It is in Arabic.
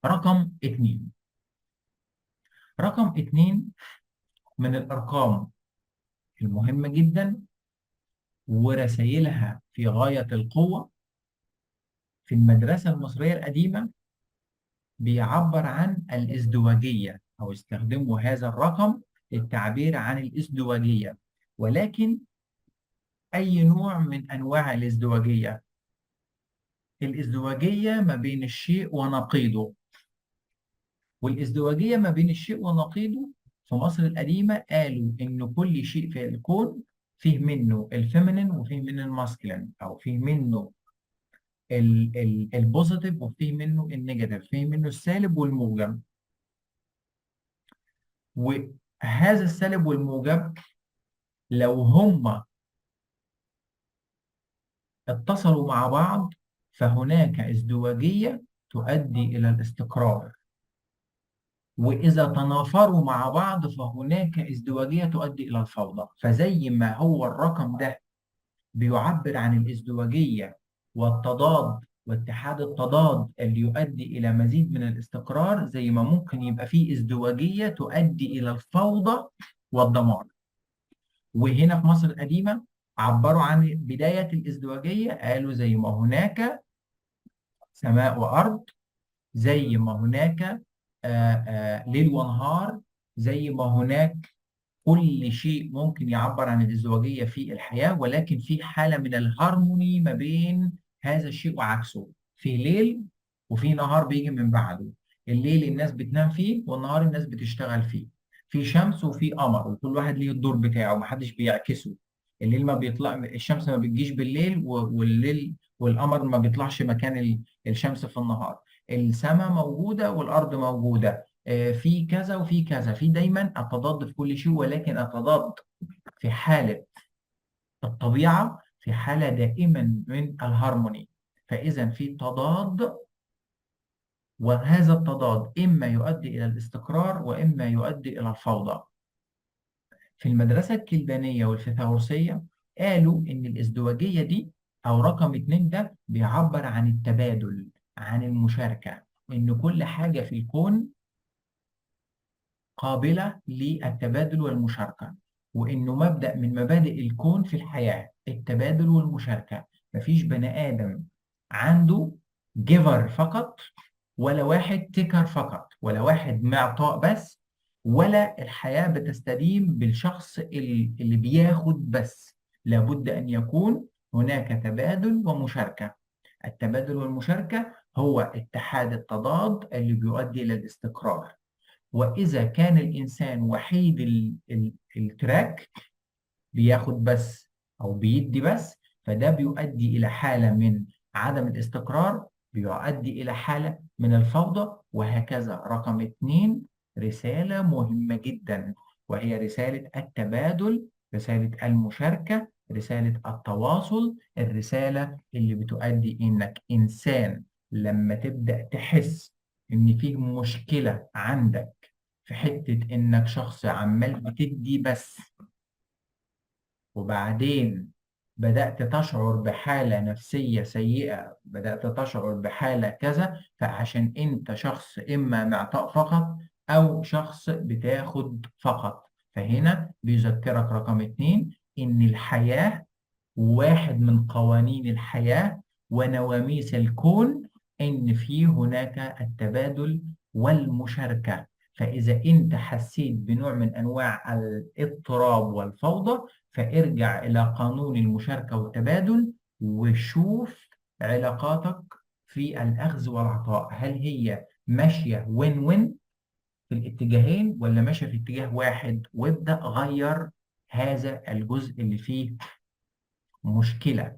رقم 2. رقم 2 من الأرقام المهمة جدا، ورسائلها في غاية القوة. في المدرسة المصرية القديمة بيعبر عن الازدواجية، أو استخدموا هذا الرقم للتعبير عن الازدواجية. ولكن أي نوع من أنواع الازدواجية؟ الازدواجية ما بين الشيء ونقيضه. والازدواجية ما بين الشيء ونقيضه في مصر القديمة قالوا إن كل شيء في الكون فيه منه الفيمينين وفيه منه الماسكلين، أو فيه منه البوزيتيف وفيه منه النيجاتيف، فيه منه السالب والموجب. وهذا السالب والموجب لو هما اتصلوا مع بعض فهناك ازدواجية تؤدي إلى الاستقرار، وإذا تنافروا مع بعض فهناك ازدواجية تؤدي إلى الفوضى. فزي ما هو الرقم ده بيعبر عن الازدواجية والتضاد واتحاد التضاد اللي يؤدي إلى مزيد من الاستقرار، زي ما ممكن يبقى فيه ازدواجية تؤدي إلى الفوضى والدمار. وهنا في مصر القديمة عبروا عن بداية الازدواجية، قالوا زي ما هناك سماء وأرض، زي ما هناك ليل ونهار، زي ما هناك كل شيء ممكن يعبر عن الازدواجية في الحياة، ولكن في حالة من الهارموني ما بين هذا الشيء وعكسه. في ليل وفي نهار بيجي من بعده. الليل الناس بتنام فيه، والنهار الناس بتشتغل فيه. في شمس وفي قمر، وكل واحد ليه الدور بتاعه، محدش بيعكسه. الليل ما بيطلع، الشمس ما بتجيش بالليل، والليل والقمر ما بيطلعش مكان الشمس في النهار. السماء موجودة والأرض موجودة. في كذا وفي كذا، في دايما التضاد في كل شيء، ولكن التضاد في حالة الطبيعة في حالة دائما من الهارموني. فإذا في تضاد، وهذا التضاد إما يؤدي إلى الاستقرار وإما يؤدي إلى الفوضى. في المدرسة الكلدانية والفيثاغورسية قالوا إن الازدواجية دي أو رقم 2 ده بيعبر عن التبادل، عن المشاركة، إن كل حاجة في الكون قابلة للتبادل والمشاركة، وإنه مبدأ من مبادئ الكون في الحياة التبادل والمشاركة. مفيش بني آدم عنده جيفر فقط، ولا واحد تيكر فقط، ولا واحد معطاء بس، ولا الحياة بتستديم بالشخص اللي بياخد بس. لابد أن يكون هناك تبادل ومشاركة. التبادل والمشاركة هو اتحاد التضاد اللي بيؤدي إلى الاستقرار. وإذا كان الإنسان وحيد التراك، بياخد بس أو بيدي بس، فده بيؤدي إلى حالة من عدم الاستقرار، بيؤدي إلى حالة من الفوضى، وهكذا. رقم 2 رسالة مهمة جدا، وهي رسالة التبادل، رسالة المشاركة، رسالة التواصل، الرسالة اللي بتؤدي إنك إنسان لما تبدأ تحس إن في مشكلة عندك في حتة إنك شخص عمال بتدي بس، وبعدين بدأت تشعر بحالة نفسية سيئة، بدأت تشعر بحالة كذا، فعشان أنت شخص إما معطاء فقط أو شخص بتاخد فقط. فهنا بيذكرك رقم 2 إن الحياة واحد من قوانين الحياة ونواميس الكون، إن في هناك التبادل والمشاركة. فإذا أنت حسيت بنوع من أنواع الاضطراب والفوضى، فارجع إلى قانون المشاركة والتبادل، وشوف علاقاتك في الأخذ والعطاء، هل هي ماشية وين وين في الاتجاهين، ولا ماشية في اتجاه واحد، وابدأ غير هذا الجزء اللي فيه مشكلة.